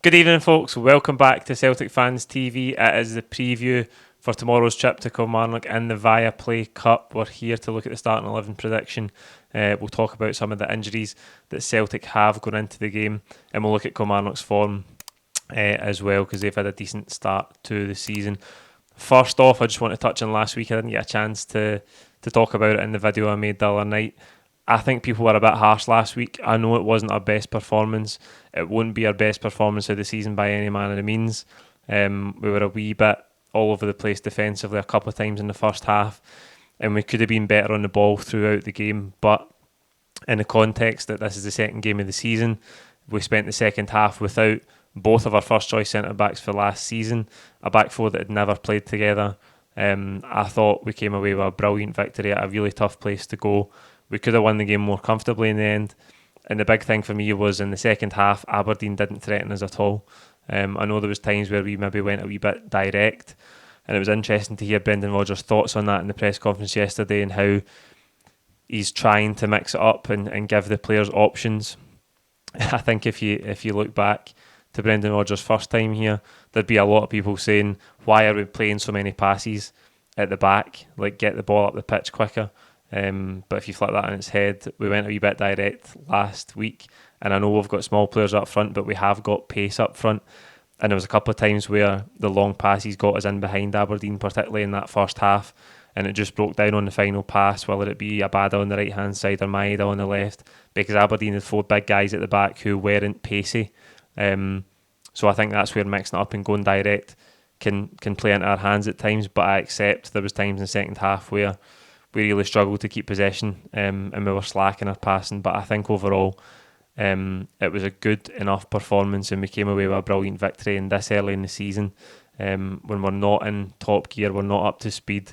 Good evening, folks. Welcome back to Celtic Fans TV. It is the preview for tomorrow's trip to Kilmarnock in the Viaplay Cup. We're here to look at the starting 11 prediction. We'll talk about some of the injuries that Celtic have going into the game, and we'll look at Kilmarnock's form as well, because they've had a decent start to the season. First off, I just want to touch on last week. I didn't get a chance to talk about it in the video I made the other night. I think people were a bit harsh last week. I know it wasn't our best performance. It won't be our best performance of the season by any manner of means. We were a wee bit all over the place defensively a couple of times in the first half, and we could have been better on the ball throughout the game. But in the context that this is the second game of the season, we spent the second half without both of our first choice centre-backs for last season, a back four that had never played together. I thought we came away with a brilliant victory at a really tough place to go. We could have won the game more comfortably in the end. And the big thing for me was in the second half, Aberdeen didn't threaten us at all. I know there was times where we maybe went a wee bit direct, and it was interesting to hear Brendan Rodgers' thoughts on that in the press conference yesterday and how he's trying to mix it up and give the players options. I think if you look back to Brendan Rodgers' first time here, there'd be a lot of people saying, why are we playing so many passes at the back? Like, get the ball up the pitch quicker. But if you flip that on its head, we went a wee bit direct last week, and I know we've got small players up front, but we have got pace up front, and there was a couple of times where the long passes got us in behind Aberdeen, particularly in that first half, and it just broke down on the final pass, whether it be Abada on the right hand side or Maeda on the left, because Aberdeen had four big guys at the back who weren't pacey. So I think that's where mixing it up and going direct can play into our hands at times, but I accept there was times in the second half where we really struggled to keep possession, and we were slacking our passing. But I think overall it was a good enough performance, and we came away with a brilliant victory. And this early in the season, when we're not in top gear, we're not up to speed,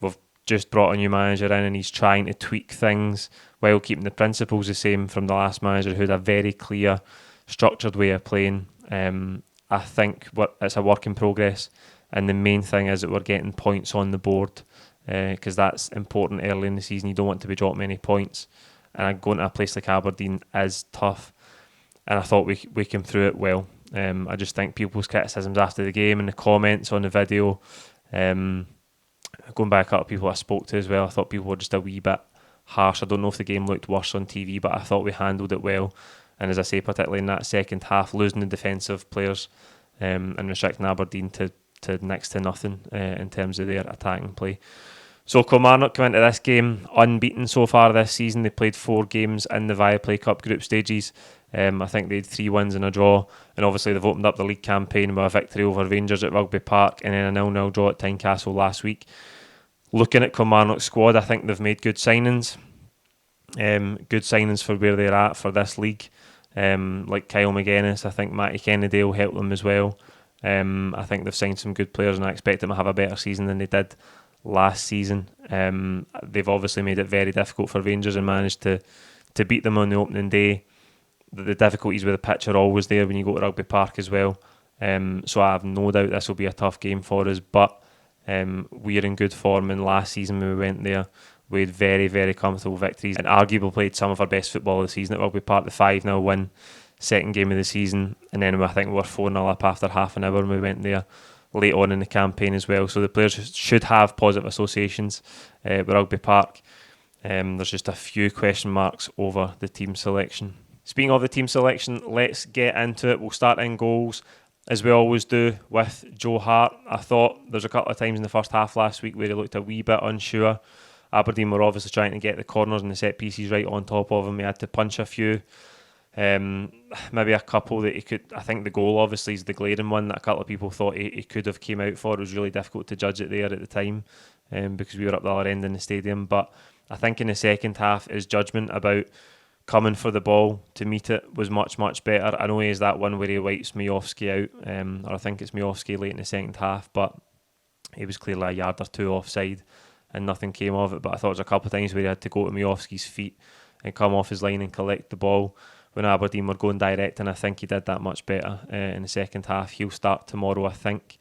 we've just brought a new manager in and he's trying to tweak things while keeping the principles the same from the last manager, who had a very clear, structured way of playing. I think it's a work in progress, and the main thing is that we're getting points on the board, because that's important early in the season. You don't want to be dropped many points, and going to a place like Aberdeen is tough, and I thought we came through it well. I just think people's criticisms after the game and the comments on the video, going back up people I spoke to as well, I thought people were just a wee bit harsh. I don't know if the game looked worse on TV, but I thought we handled it well. And as I say, particularly in that second half, losing the defensive players and restricting Aberdeen to next to nothing in terms of their attacking play. So Kilmarnock come into this game unbeaten so far this season. They played 4 games in the Viaplay Cup group stages. I think they had 3 wins and a draw, and obviously they've opened up the league campaign with a victory over Rangers at Rugby Park and then a 0-0 draw at Tynecastle last week. Looking at Kilmarnock's squad, I think they've made good signings. Good signings for where they're at for this league. Like Kyle McGuinness, I think Matty Kennedy will help them as well. I think they've signed some good players, and I expect them to have a better season than they did last season. They've obviously made it very difficult for Rangers and managed to beat them on the opening day. The difficulties with the pitch are always there when you go to Rugby Park as well. So I have no doubt this will be a tough game for us, but we're in good form, and last season when we went there, we had very, very comfortable victories and arguably played some of our best football of the season at Rugby Park. The 5-0 win, second game of the season, and then I think we were 4-0 up after half an hour when we went there late on in the campaign as well. So the players should have positive associations with Rugby Park. There's just a few question marks over the team selection. Speaking of the team selection, let's get into it. We'll start in goals, as we always do, with Joe Hart. I thought there's a couple of times in the first half last week where he looked a wee bit unsure. Aberdeen were obviously trying to get the corners and the set pieces right on top of him. He had to punch a few. Maybe a couple that he could. I think the goal obviously is the glaring one that a couple of people thought he could have came out for. It was really difficult to judge it there at the time, because we were up the other end in the stadium. But I think in the second half, his judgment about coming for the ball to meet it was much, much better. I know he has that one where he wipes Miovski out, or I think it's Miovski late in the second half, but he was clearly a yard or two offside and nothing came of it. But I thought there was a couple of times where he had to go to Miovski's feet and come off his line and collect the ball when Aberdeen were going direct, and I think he did that much better in the second half. He'll start tomorrow, I think.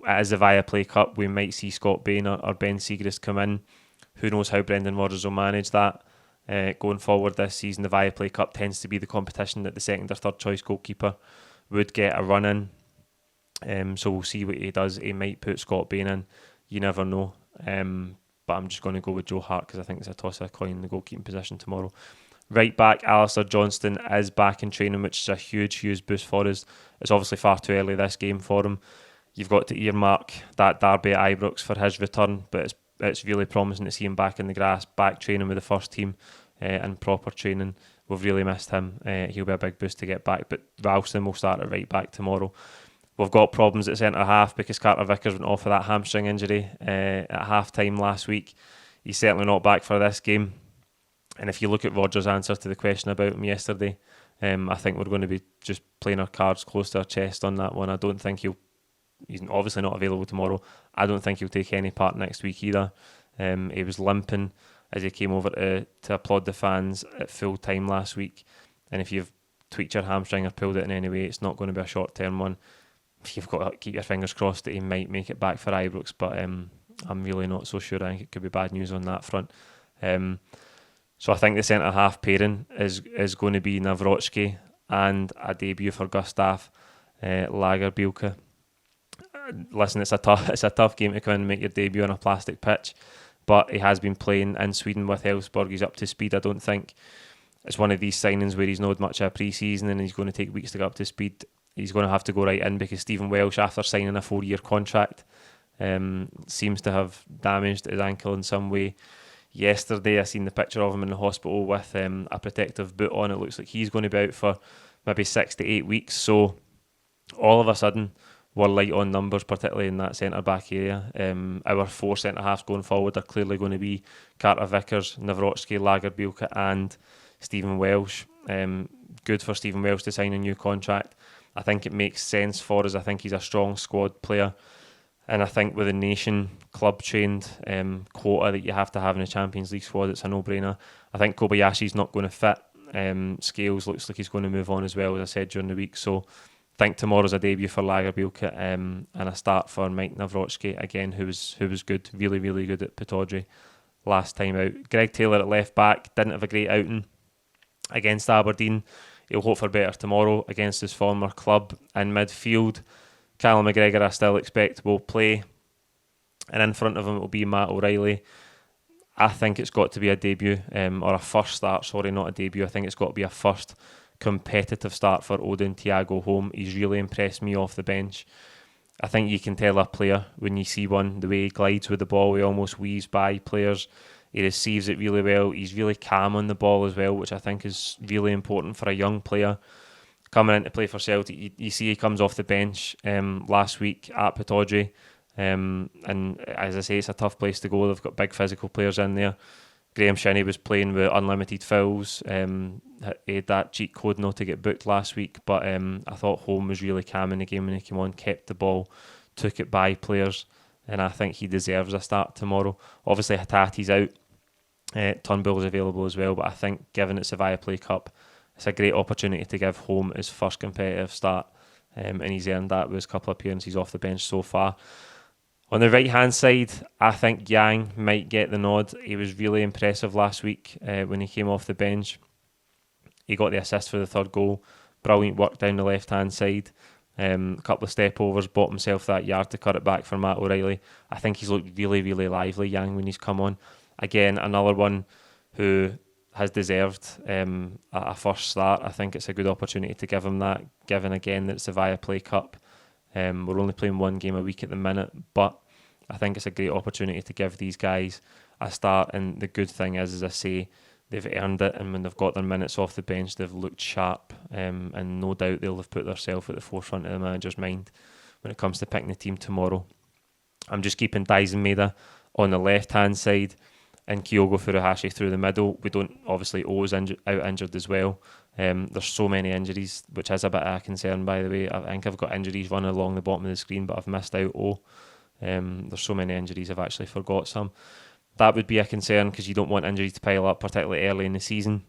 As the Viaplay Cup, we might see Scott Bain or Ben Siegrist come in. Who knows how Brendan Rodgers will manage that going forward this season. The Viaplay Cup tends to be the competition that the second or third choice goalkeeper would get a run in. So we'll see what he does. He might put Scott Bain in. You never know. But I'm just going to go with Joe Hart because I think it's a toss of a coin in the goalkeeping position tomorrow. Right back, Alistair Johnston is back in training, which is a huge boost for us. It's obviously far too early this game for him. You've got to earmark that derby at Ibrox for his return, but it's really promising to see him back in the grass, back training with the first team and proper training. We've really missed him. He'll be a big boost to get back, but Ralston will start at right back tomorrow. We've got problems at centre half because Carter Vickers went off with that hamstring injury at half time last week. He's certainly not back for this game. And if you look at Rodgers' answer to the question about him yesterday, I think we're going to be just playing our cards close to our chest on that one. I don't think he's obviously not available tomorrow. I don't think he'll take any part next week either. He was limping as he came over to applaud the fans at full time last week. And if you've tweaked your hamstring or pulled it in any way, it's not going to be a short-term one. You've got to keep your fingers crossed that he might make it back for Ibrox, but I'm really not so sure. I think it could be bad news on that front. So I think the centre-half pairing is going to be Nawrocki and a debut for Gustav Lagerbielke. Listen, it's a tough game to come in and make your debut on a plastic pitch, but he has been playing in Sweden with Elfsborg. He's up to speed. I don't think it's one of these signings where he's not much of a pre-season and he's going to take weeks to get up to speed. He's going to have to go right in because Stephen Welsh, after signing a 4-year contract, seems to have damaged his ankle in some way. Yesterday, I seen the picture of him in the hospital with a protective boot on. It looks like he's going to be out for maybe 6 to 8 weeks. So all of a sudden, we're light on numbers, particularly in that centre-back area. Our 4 centre-halves going forward are clearly going to be Carter Vickers, Nawrocki, Lagerbielke and Stephen Welsh. Good for Stephen Welsh to sign a new contract. I think it makes sense for us. I think he's a strong squad player. And I think with a nation club-trained quota that you have to have in a Champions League squad, it's a no-brainer. I think Kobayashi's not going to fit. Scales looks like he's going to move on as well, as I said during the week. So I think tomorrow's a debut for Lagerbielke and a start for Mike Nawrocki, again, who was good, really good at Pittodrie last time out. Greg Taylor at left-back didn't have a great outing against Aberdeen. He'll hope for better tomorrow against his former club. In midfield, Callum McGregor, I still expect, will play. And in front of him, it will be Matt O'Reilly. I think it's got to be a debut, or a first start, sorry, not a debut. I think it's got to be a first competitive start for Odin Thiago Holm. He's really impressed me off the bench. I think you can tell a player when you see one, the way he glides with the ball, he almost weaves by players. He receives it really well. He's really calm on the ball as well, which I think is really important for a young player coming in to play for Celtic. You see he comes off the bench last week at Pittodrie, and as I say, it's a tough place to go. They've got big physical players in there. Graham Shinney was playing with unlimited fouls. He had that cheat code not to get booked last week, but I thought Holm was really calm in the game when he came on, kept the ball, took it by players, and I think he deserves a start tomorrow. Obviously Hatate's out. Turnbull's available as well, but I think given it's a Viaplay Cup, it's a great opportunity to give Holm his first competitive start, and he's earned that with his couple of appearances off the bench so far. On the right hand side, I think Yang might get the nod. He was really impressive last week when he came off the bench. He got the assist for the third goal. Brilliant work down the left hand side. A couple of step overs, bought himself that yard to cut it back for Matt O'Reilly. I think he's looked really lively, Yang, when he's come on. Again, another one who has deserved a first start. I think it's a good opportunity to give him that, given again that it's the Viaplay Cup. We're only playing one game a week at the minute, but I think it's a great opportunity to give these guys a start. And the good thing is, as I say, they've earned it, and when they've got their minutes off the bench, they've looked sharp, and no doubt they'll have put themselves at the forefront of the manager's mind when it comes to picking the team tomorrow. I'm just keeping Dyson Maeda on the left-hand side and Kyogo Furuhashi through the middle. We don't obviously O's out injured as well. There's so many injuries, which is a bit of a concern, by the way. I think I've got injuries running along the bottom of the screen, but I've missed out O. There's so many injuries, I've actually forgot some. That would be a concern because you don't want injuries to pile up, particularly early in the season.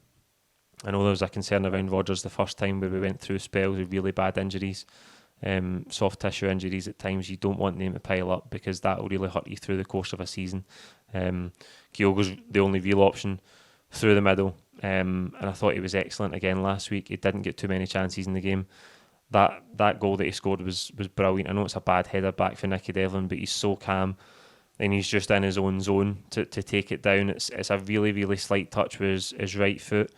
I know there was a concern around Rodgers the first time where we went through spells with really bad injuries, soft tissue injuries at times. You don't want them to pile up because that will really hurt you through the course of a season. Kyogo's the only real option through the middle, and I thought he was excellent again last week. He didn't get too many chances in the game. that goal that he scored was brilliant. I know it's a bad header back for Nicky Devlin, but he's so calm and he's just in his own zone to take it down. It's a really, really slight touch with his right foot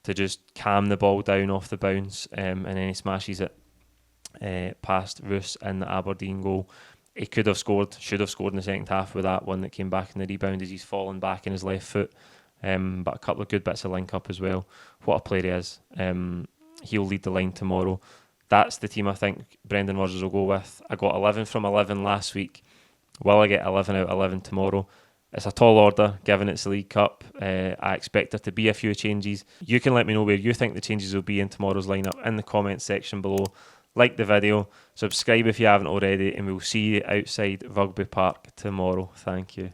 to just calm the ball down off the bounce, and then he smashes it past Roos in the Aberdeen goal. He should have scored in the second half with that one that came back in the rebound as he's fallen back in his left foot. But a couple of good bits of link up as well. What a player he is. He'll lead the line tomorrow. That's the team I think Brendan Rodgers will go with. I got 11 from 11 last week. Will I get 11 out of 11 tomorrow? It's a tall order, given it's the League Cup. I expect there to be a few changes. You can let me know where you think the changes will be in tomorrow's lineup in the comments section below. Like the video, subscribe if you haven't already, and we'll see you outside Rugby Park tomorrow. Thank you.